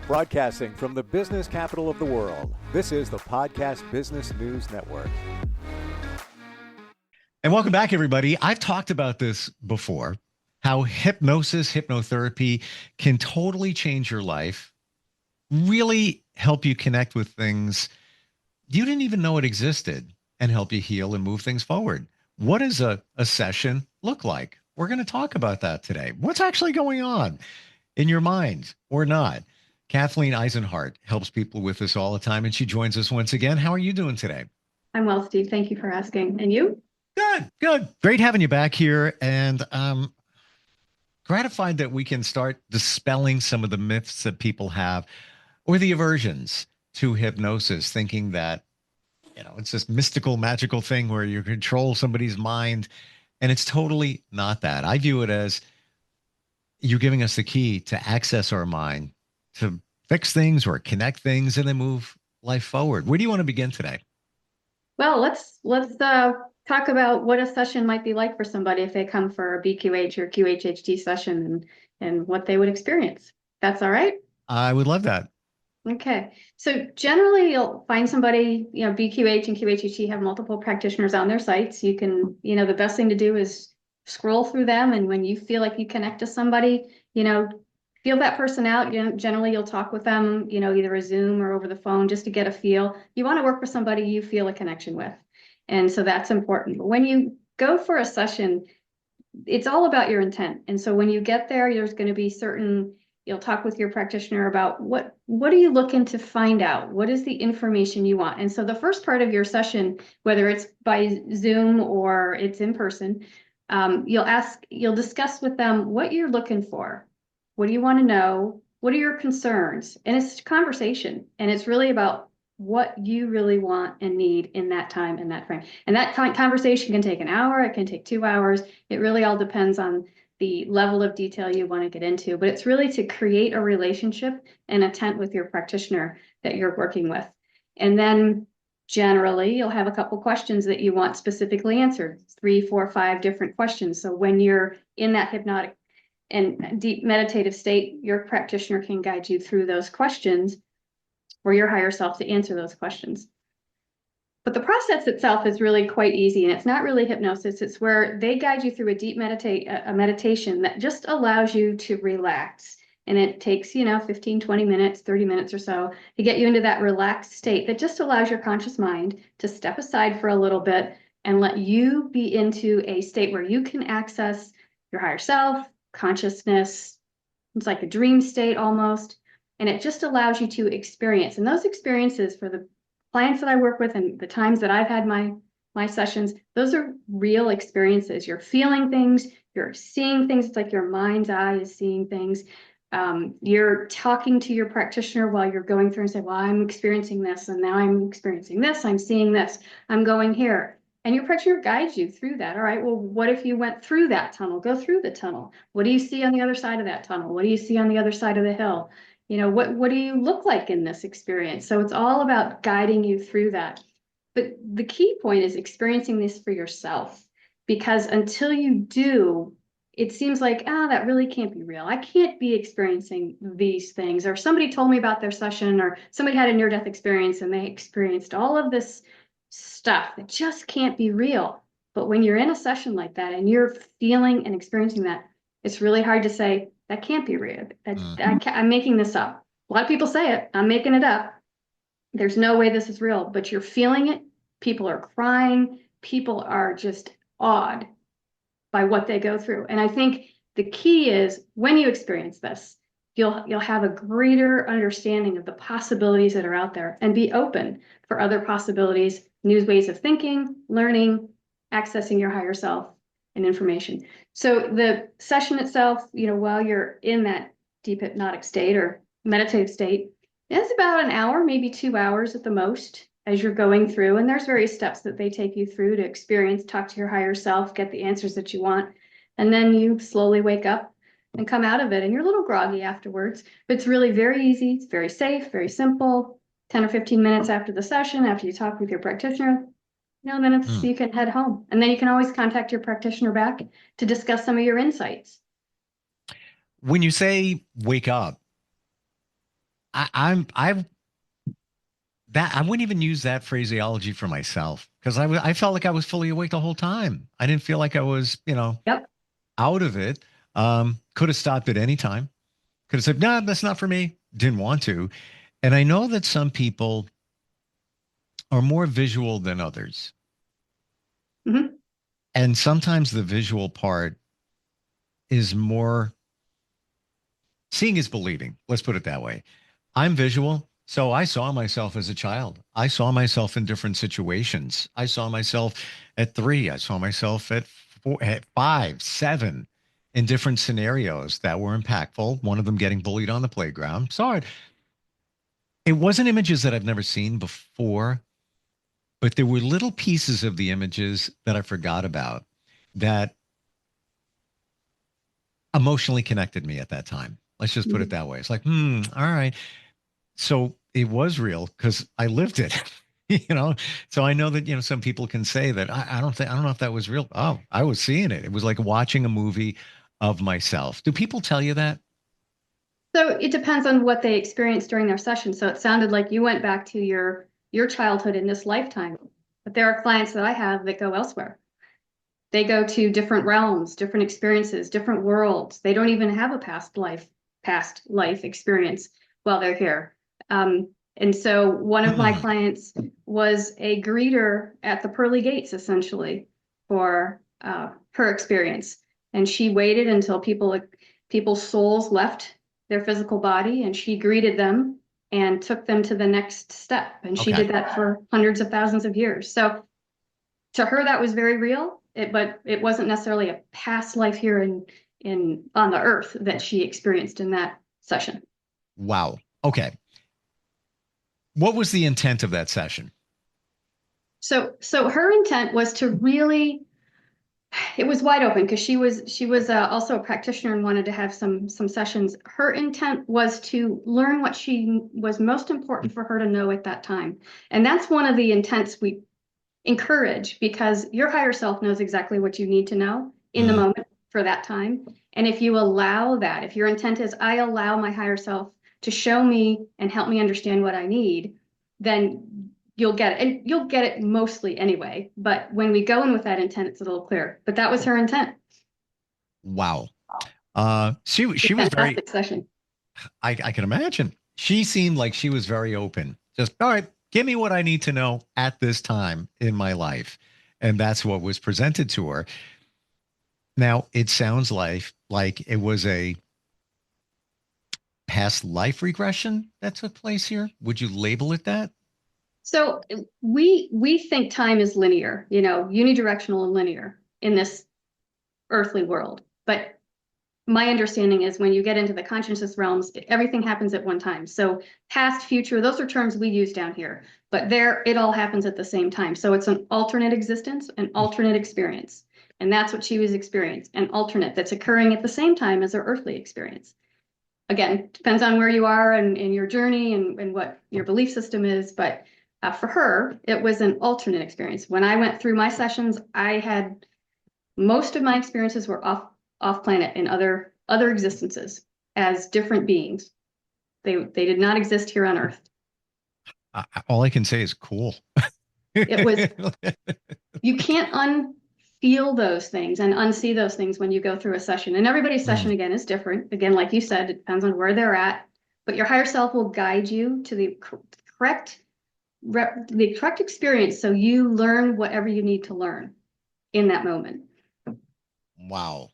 Broadcasting from the business capital of the world, this is the Podcast Business News Network. And welcome back, everybody. I've talked about this before, how hypnosis, hypnotherapy can totally change your life, really help you connect with things you didn't even know it existed, and help you heal and move things forward. What does a session look like? We're going to talk about that today. What's actually going on in your mind or not? Kathleen Isenhart helps people with this all the time, and she joins us once again. How are you doing today? I'm well, Steve. Thank you for asking. And you? Good. Great having you back here. And gratified that we can start dispelling some of the myths that people have or the aversions to hypnosis, thinking that, it's this mystical, magical thing where you control somebody's mind. And it's totally not that. I view it as you're giving us the key to access our mind, to fix things or connect things, and then move life forward. Where do you want to begin today? Well, let's talk about what a session might be like for somebody if they come for a BQH or QHHT session and what they would experience. That's all right? I would love that. Okay. So generally you'll find somebody, BQH and QHHT have multiple practitioners on their sites. You can, the best thing to do is scroll through them. And when you feel like you connect to somebody, feel that person out. Generally you'll talk with them, either a Zoom or over the phone just to get a feel. You want to work with somebody you feel a connection with. And so that's important. But when you go for a session, it's all about your intent. And so when you get there, there's going to be you'll talk with your practitioner about what are you looking to find out? What is the information you want? And so the first part of your session, whether it's by Zoom or it's in person, you'll discuss with them what you're looking for. What do you want to know? What are your concerns? And it's a conversation. And it's really about what you really want and need in that time and that frame. And that conversation can take an hour. It can take 2 hours. It really all depends on the level of detail you want to get into, but it's really to create a relationship and intent with your practitioner that you're working with. And then generally you'll have a couple questions that you want specifically answered, 3, 4, 5 different questions. So when you're in that hypnotic and deep meditative state, your practitioner can guide you through those questions or your higher self to answer those questions. But the process itself is really quite easy, and it's not really hypnosis. It's where they guide you through a meditation that just allows you to relax. And it takes, 15, 20 minutes, 30 minutes or so to get you into that relaxed state that just allows your conscious mind to step aside for a little bit and let you be into a state where you can access your higher self, consciousness. It's like a dream state almost. And it just allows you to experience. And those experiences for the clients that I work with and the times that I've had my sessions, those are real experiences. You're feeling things, you're seeing things. It's like your mind's eye is seeing things. You're talking to your practitioner while you're going through and say, well, I'm experiencing this, and now I'm experiencing this, I'm seeing this, I'm going here. And your practitioner guides you through that. All right, well, what if you went through that tunnel? Go through the tunnel. What do you see on the other side of that tunnel? What do you see on the other side of the hill? What do you look like in this experience? So it's all about guiding you through that. But the key point is experiencing this for yourself, because until you do, it seems like, that really can't be real. I can't be experiencing these things. Or somebody told me about their session, or somebody had a near-death experience and they experienced all of this stuff that just can't be real. But when you're in a session like that and you're feeling and experiencing that, it's really hard to say, that can't be real. I'm making this up. A lot of people say it. I'm making it up. There's no way this is real, but you're feeling it. People are crying. People are just awed by what they go through. And I think the key is when you experience this, you'll have a greater understanding of the possibilities that are out there and be open for other possibilities, new ways of thinking, learning, accessing your higher self and information. So the session itself, while you're in that deep hypnotic state or meditative state, it's about an hour, maybe 2 hours at the most as you're going through. And there's various steps that they take you through to experience, talk to your higher self, get the answers that you want. And then you slowly wake up and come out of it. And you're a little groggy afterwards, but it's really very easy. It's very safe, very simple. 10 or 15 minutes after the session, after you talk with your practitioner, then you can head home. And then you can always contact your practitioner back to discuss some of your insights. When you say wake up, I that I wouldn't even use that phraseology for myself because I felt like I was fully awake the whole time. I didn't feel like I was, Yep. out of it. Could have stopped at any time. Could have said, no, that's not for me. Didn't want to. And I know that some people are more visual than others. Hmm. And sometimes the visual part is more seeing is believing. Let's put it that way. I'm visual. So I saw myself as a child. I saw myself in different situations. I saw myself at 3. I saw myself at 4, at 5, 7 in different scenarios that were impactful. One of them getting bullied on the playground. Saw it. It wasn't images that I've never seen before, but there were little pieces of the images that I forgot about that emotionally connected me at that time. Let's just put it that way. It's like, all right. So it was real because I lived it, So I know that, some people can say that I don't know if that was real. Oh, I was seeing it. It was like watching a movie of myself. Do people tell you that? So it depends on what they experienced during their session. So it sounded like you went back to your childhood in this lifetime. But there are clients that I have that go elsewhere. They go to different realms, different experiences, different worlds. They don't even have a past life experience while they're here. And so one of my Hmm. clients was a greeter at the pearly gates, essentially, for her experience. And she waited until people's souls left their physical body, and she greeted them and took them to the next step. And she Okay. did that for hundreds of thousands of years. So to her that was very real, but it wasn't necessarily a past life here in on the earth that she experienced in that session. Wow. Okay. What was the intent of that session? So her intent was to really, it was wide open because she was also a practitioner and wanted to have some sessions. Her intent was to learn what she was most important for her to know at that time, and that's one of the intents we encourage, because your higher self knows exactly what you need to know in the Mm, moment for that time. And if you allow that, if your intent is, I allow my higher self to show me and help me understand what I need, then you'll get it. And you'll get it mostly anyway. But when we go in with that intent, it's a little clearer. But that was her intent. wow. She was very, Fantastic session. I can imagine. She seemed like she was very open. Just, all right, give me what I need to know at this time in my life. And that's what was presented to her. Now, it sounds like it was a past life regression that took place here. Would you label it that? So we think time is linear, unidirectional and linear in this earthly world. But my understanding is when you get into the consciousness realms, everything happens at one time. So past, future, those are terms we use down here, but there it all happens at the same time. So it's an alternate existence, an alternate experience. And that's what she was experiencing, an alternate that's occurring at the same time as her earthly experience. Again, depends on where you are and in your journey and what your belief system is. But for her, it was an alternate experience. When I went through my sessions, I had most of my experiences were off planet in other existences as different beings. They did not exist here on Earth. All I can say is cool. It was, you can't unfeel those things and unsee those things when you go through a session. And everybody's session Mm, again is different. Again, like you said, it depends on where they're at. But your higher self will guide you to correct the correct experience, so you learn whatever you need to learn in that moment. wow.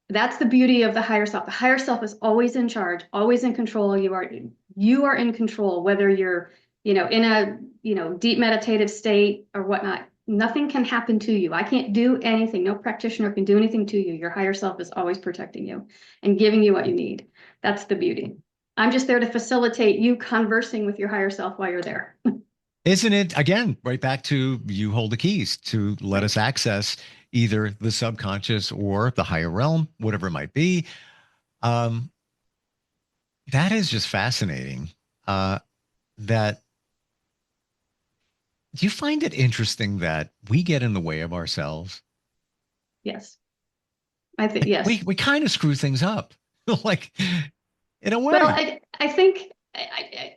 That's the beauty of the higher self. The higher self is always in charge, always in control. You are in control, whether you're, in a, deep meditative state or whatnot. Nothing can happen to you. I can't do anything. No practitioner can do anything to you. Your higher self is always protecting you and giving you what you need. That's the beauty. I'm just there to facilitate you conversing with your higher self while you're there. Isn't it, again, right back to you hold the keys to let Right. us access either the subconscious or the higher realm, whatever it might be. Um, that is just fascinating. That Do you find it interesting that we get in the way of ourselves? Yes. I think Like yes. we kind of screw things up, like in a Well, way. I think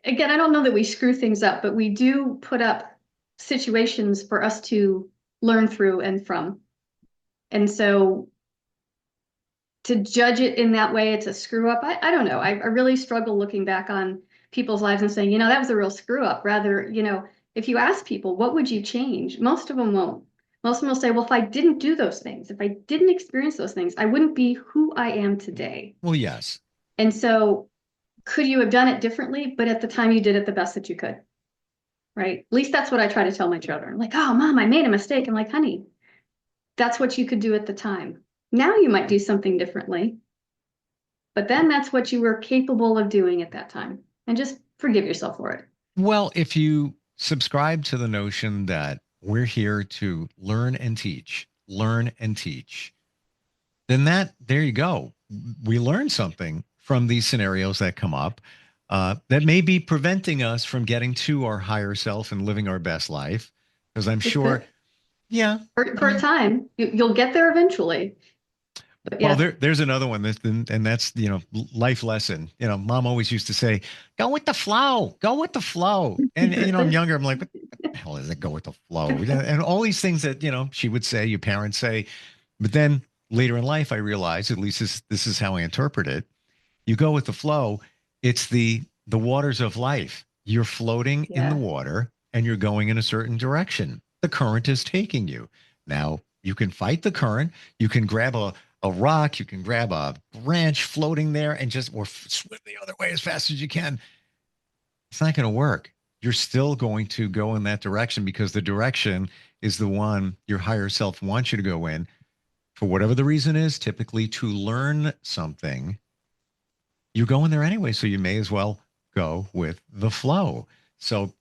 again, I don't know that we screw things up, but we do put up situations for us to learn through and from. And so to judge it in that way, it's a screw up. I don't know. I really struggle looking back on people's lives and saying, that was a real screw up. Rather, if you ask people, what would you change? Most of them won't. Most of them will say, well, if I didn't do those things, if I didn't experience those things, I wouldn't be who I am today. Well, yes. And so could you have done it differently? But at the time you did it the best that you could. Right? At least that's what I try to tell my children. Like, oh, mom, I made a mistake. I'm like, honey, that's what you could do at the time. Now you might do something differently, but then that's what you were capable of doing at that time. And just forgive yourself for it. Well, if you subscribe to the notion that we're here to learn and teach, then there you go. We learn something from these scenarios that come up that may be preventing us from getting to our higher self and living our best life. Because I'm sure, yeah. For a time, you'll get there eventually. But well, there's another one and that's, life lesson. Mom always used to say, go with the flow, go with the flow. And, I'm younger. I'm like, what the hell is it? Go with the flow. And all these things that, she would say, your parents say, but then later in life, I realized, at least this is how I interpret it. You go with the flow. It's the waters of life. You're floating in the water and you're going in a certain direction. The current is taking you. Now you can fight the current. You can grab a rock, you can grab a branch floating there and or swim the other way as fast as you can. It's not going to work. You're still going to go in that direction because the direction is the one your higher self wants you to go in for whatever the reason is, typically to learn something. You're going there anyway, so you may as well go with the flow. So,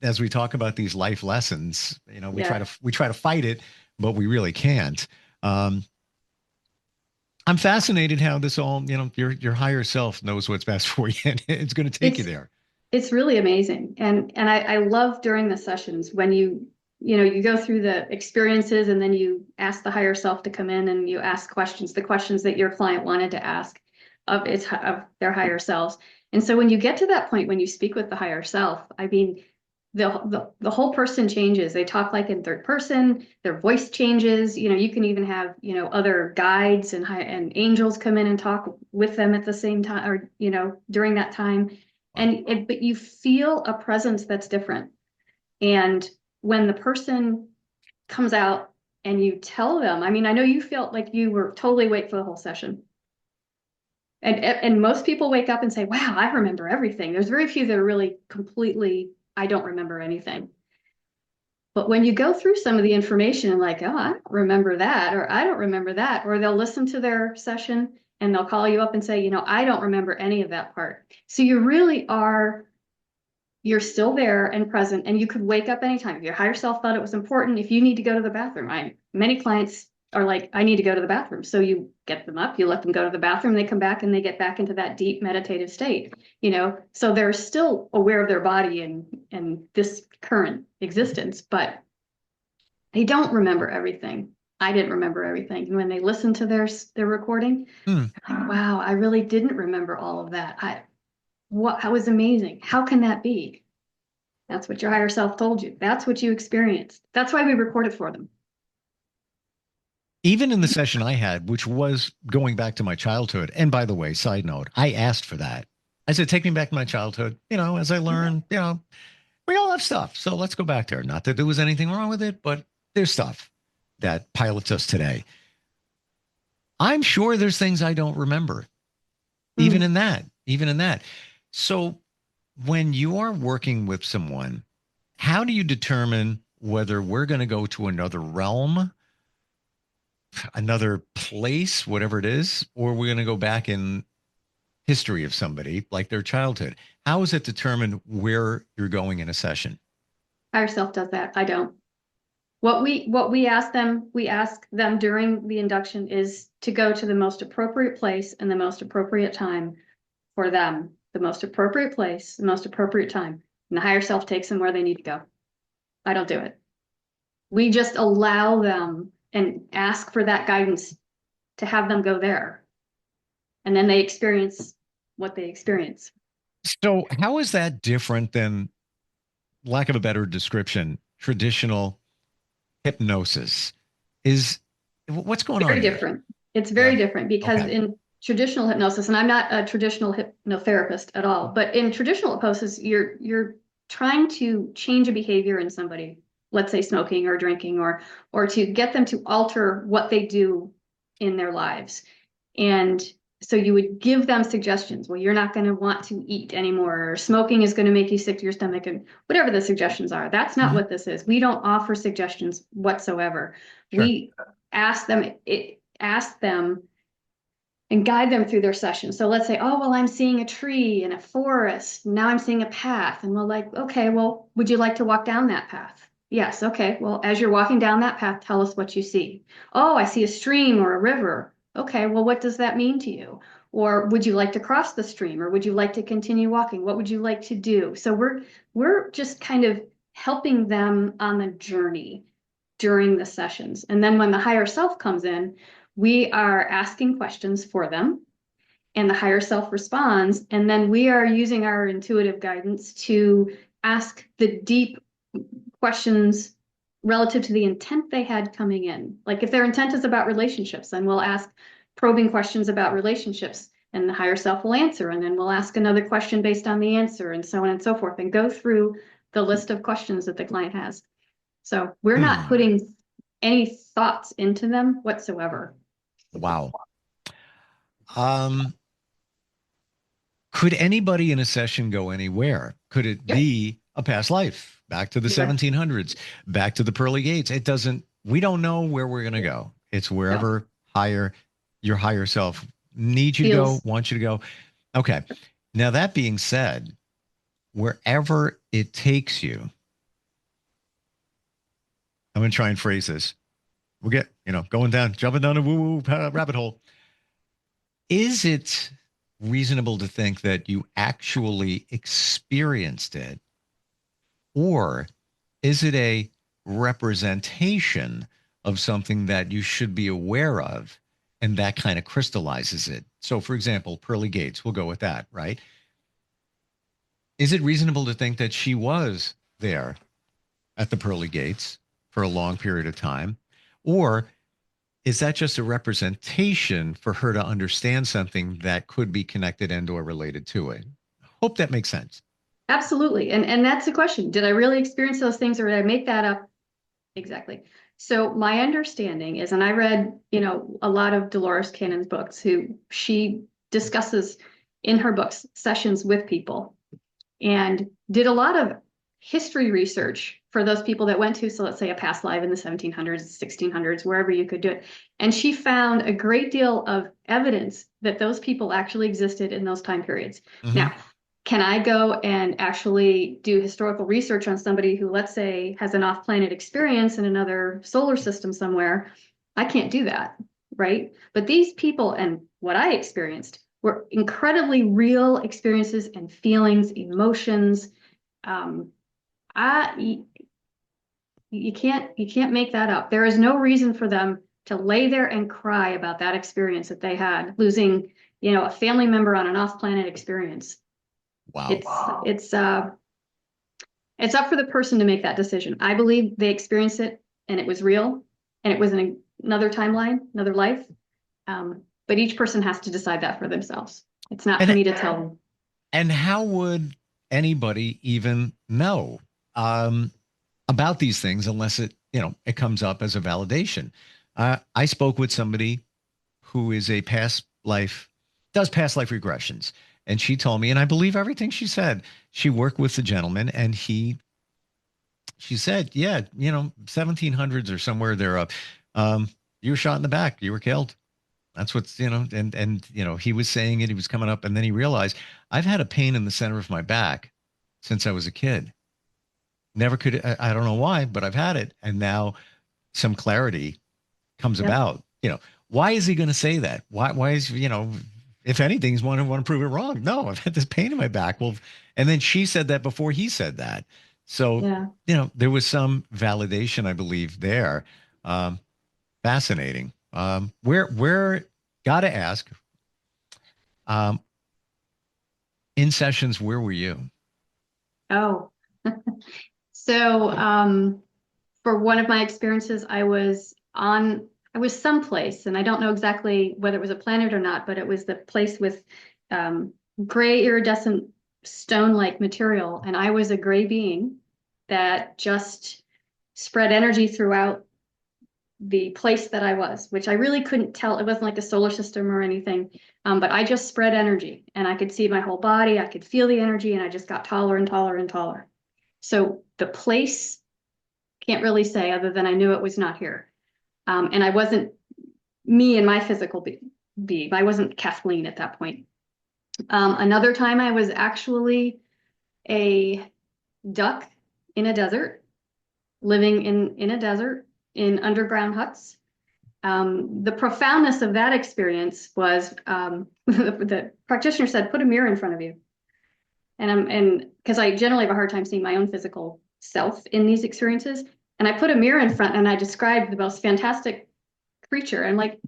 as we talk about these life lessons, we try to fight it, but we really can't. I'm fascinated how this all, your higher self knows what's best for you, and it's going to take you there. It's really amazing. And I love during the sessions when you go through the experiences and then you ask the higher self to come in and you ask the questions that your client wanted to ask of their higher selves. And so when you get to that point, when you speak with the higher self, I mean, the whole person changes. They talk like in third person, their voice changes. You can even have, other guides and angels come in and talk with them at the same time or, during that time. But you feel a presence that's different. And when the person comes out and you tell them, I mean, I know you felt like you were totally awake for the whole session. And most people wake up and say, wow, I remember everything. There's very few that are really completely, I don't remember anything. But when you go through some of the information and like, oh, I don't remember that, or I don't remember that, or they'll listen to their session and they'll call you up and say, I don't remember any of that part. So you really are, you're still there and present, and you could wake up anytime. If your higher self thought it was important, if you need to go to the bathroom, many clients are like, I need to go to the bathroom. So you get them up, you let them go to the bathroom, they come back and they get back into that deep meditative state, so they're still aware of their body and this current existence, but they don't remember everything. I didn't remember everything. And when they listen to their recording, like, wow, I really didn't remember all of that. That was amazing. How can that be? That's what your higher self told you. That's what you experienced. That's why we record it for them. Even in the session I had, which was going back to my childhood, and by the way, side note, I asked for that. I said, take me back to my childhood, as I learned, we all have stuff. So let's go back there. Not that there was anything wrong with it, but there's stuff that pilots us today. I'm sure there's things I don't remember, even in that. So when you are working with someone, how do you determine whether we're going to go to another realm, another place, whatever it is, or we're going to go back in history of somebody, like their childhood? How is it determined where you're going in a session? Higher self does that. I don't. What we ask them during the induction is to go to the most appropriate place and the most appropriate time for them. The most appropriate place, the most appropriate time. And the higher self takes them where they need to go. I don't do it. We just allow them and ask for that guidance to have them go there. And then they experience what they experience. So how is that different than, lack of a better description, traditional hypnosis? Is what's going on Very here? different. It's very Yeah. different because Okay. in traditional hypnosis, and I'm not a traditional hypnotherapist at all, but in traditional hypnosis, you're trying to change a behavior in somebody, let's say smoking or drinking, or to get them to alter what they do in their lives. And so you would give them suggestions. Well, you're not going to want to eat anymore, or smoking is going to make you sick to your stomach, and whatever the suggestions are. That's not Mhm. what this is. We don't offer suggestions whatsoever. Sure. We ask them and guide them through their session. So let's say, oh, well, I'm seeing a tree in a forest. Now I'm seeing a path. And we're like, okay, well, would you like to walk down that path? Yes. Okay. Well, as you're walking down that path, tell us what you see. Oh, I see a stream or a river. Okay. Well, what does that mean to you? Or would you like to cross the stream, or would you like to continue walking? What would you like to do? So we're just kind of helping them on the journey during the sessions. And then when the higher self comes in, we are asking questions for them, and the higher self responds. And then we are using our intuitive guidance to ask the deep questions relative to the intent they had coming in. Like if their intent is about relationships, then we'll ask probing questions about relationships, and the higher self will answer. And then we'll ask another question based on the answer, and so on and so forth, and go through the list of questions that the client has. So we're not Hmm. putting any thoughts into them whatsoever. Wow. Um, could anybody in a session go anywhere? Could it Yep. be a past life, back to the Yeah. 1700s, back to the pearly gates? It doesn't, we don't know where we're going to go. It's No. wherever higher, your higher self needs you to go, Feels. wants you to go. Okay. Now, that being said, wherever it takes you, I'm going to try and phrase this. We'll get, going down, jumping down a woo woo rabbit hole. Is it reasonable to think that you actually experienced it, or is it a representation of something that you should be aware of, and that kind of crystallizes it? So, for example, pearly gates, we'll go with that, right? Is it reasonable to think that she was there at the pearly gates for a long period of time? Or is that just a representation for her to understand something that could be connected and or related to it? Hope that makes sense. Absolutely. And that's the question. Did I really experience those things, or did I make that up? Exactly. So my understanding is, and I read, a lot of Dolores Cannon's books, who she discusses in her books sessions with people, and did a lot of history research for those people that went to, so let's say a past life in the 1700s, 1600s, wherever you could do it. And she found a great deal of evidence that those people actually existed in those time periods. Mm-hmm. Now, can I go and actually do historical research on somebody who, let's say, has an off-planet experience in another solar system somewhere? I can't do that, right? But these people and what I experienced were incredibly real experiences and feelings, emotions. Um, I you can't make that up. There is no reason for them to lay there and cry about that experience that they had, losing, a family member on an off-planet experience. Wow. It's up for the person to make that decision. I believe they experienced it and it was real, and it was in another timeline, another life. But each person has to decide that for themselves. It's not for And me to tell them. and how would anybody even know um, about these things unless it comes up as a validation? I spoke with somebody who is a does past life regressions. And she told me, and I believe everything she said. She worked with the gentleman, and she said, yeah, 1700s or somewhere there. You were shot in the back. You were killed. That's what's, and he was saying it. He was coming up, and then he realized, I've had a pain in the center of my back since I was a kid. Never could. I don't know why, but I've had it, and now some clarity comes Yep. about. Why is he going to say that? Why is, if anything, he's want to prove it wrong. No, I've had this pain in my back. Well, and then she said that before he said that. So, Yeah. there was some validation, I believe, there. Um, Fascinating. Where got to ask, um, In sessions, where were you? Oh, so for one of my experiences, I was someplace, and I don't know exactly whether it was a planet or not, but it was the place with gray iridescent stone-like material, and I was a gray being that just spread energy throughout the place that I was, which I really couldn't tell. It wasn't like a solar system or anything, but I just spread energy, and I could see my whole body. I could feel the energy, and I just got taller and taller and taller. So the place, can't really say other than I knew it was not here. And I wasn't me in my physical being. I wasn't Kathleen at that point. Another time I was actually a duck in a desert, living in a desert in underground huts. The profoundness of that experience was the practitioner said, put a mirror in front of you. And because I generally have a hard time seeing my own physical self in these experiences. And I put a mirror in front and I described the most fantastic creature. And like,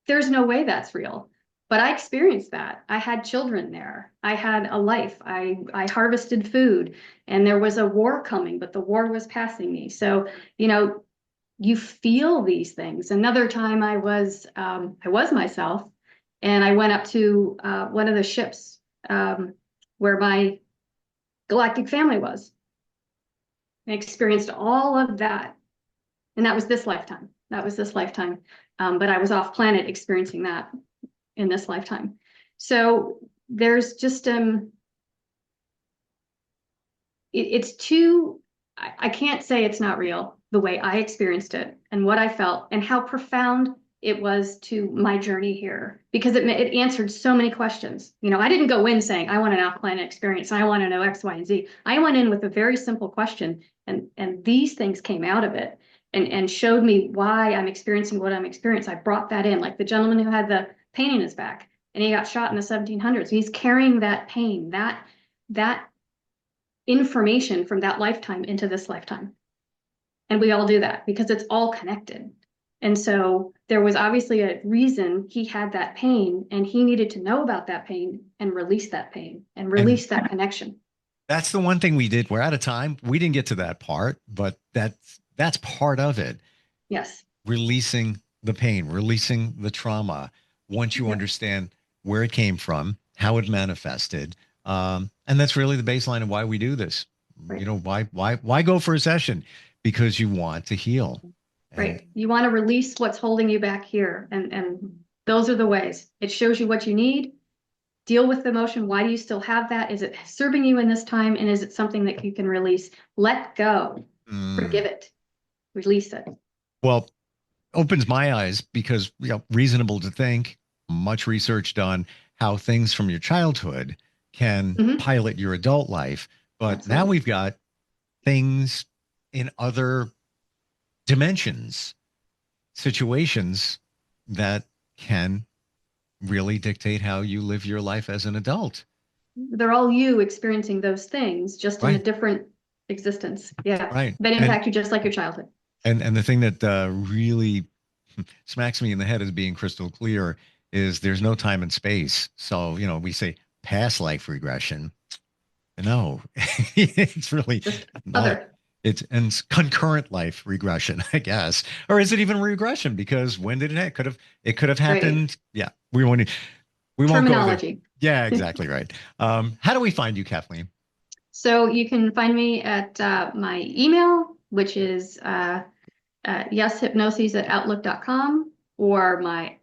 there's no way that's real. But I experienced that. I had children there. I had a life. I harvested food, and there was a war coming, but the war was passing me. So, you feel these things. Another time I was myself, and I went up to one of the ships where my galactic family was. I experienced all of that. And that was this lifetime. But I was off planet experiencing that in this lifetime. So there's just, it's too, I can't say it's not real the way I experienced it and what I felt and how profound it was to my journey here, because it answered so many questions. I didn't go in saying, I want an off-planet experience, I want to know X, Y, and Z. I went in with a very simple question, and these things came out of it and showed me why I'm experiencing what I'm experiencing. I brought that in, like the gentleman who had the pain in his back, and he got shot in the 1700s. He's carrying that pain, that information from that lifetime into this lifetime. And we all do that because it's all connected. And so there was obviously a reason he had that pain, and he needed to know about that pain and release that pain and release that connection. That's the one thing we did. We're out of time. We didn't get to that part, but that's part of it. Yes. Releasing the pain, releasing the trauma. Once you understand where it came from, how it manifested. And that's really the baseline of why we do this. Right. Why go for a session? Because you want to heal. Right. You want to release what's holding you back here. And those are the ways. It shows you what you need. Deal with the emotion. Why do you still have that? Is it serving you in this time? And is it something that you can release? Let go. Forgive it. Release it. Well, opens my eyes because reasonable to think, much research done, how things from your childhood can pilot your adult life. But Absolutely. Now we've got things in other dimensions, situations that can really dictate how you live your life as an adult. They're all you experiencing those things, just in a different existence. Yeah. Right. That impact you just like your childhood. And the thing that really smacks me in the head as being crystal clear is there's no time and space. So, we say past life regression. No, it's really not. It's concurrent life regression, I guess. Or is it even regression? Because when did it could have happened. Right. Yeah. We won't go there. Yeah, exactly right. How do we find you, Kathleen? So you can find me at my email, which is YESHypnoses@outlook.com, or my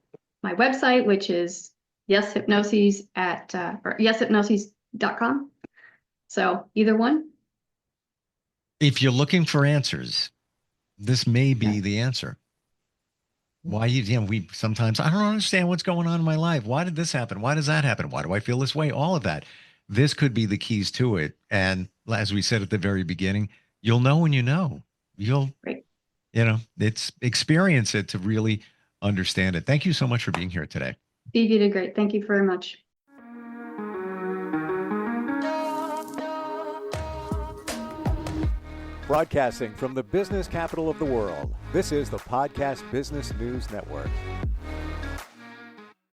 website, which is YESHypnoses or YESHypnoses.com. So either one. If you're looking for answers, this may be the answer. Why we sometimes, I don't understand what's going on in my life. Why did this happen? Why does that happen? Why do I feel this way? All of that. This could be the keys to it. And as we said at the very beginning, you'll know when you know. It's experience it to really understand it. Thank you so much for being here today. Steve, you did great. Thank you very much. Broadcasting from the business capital of the world, this is the Podcast Business News Network.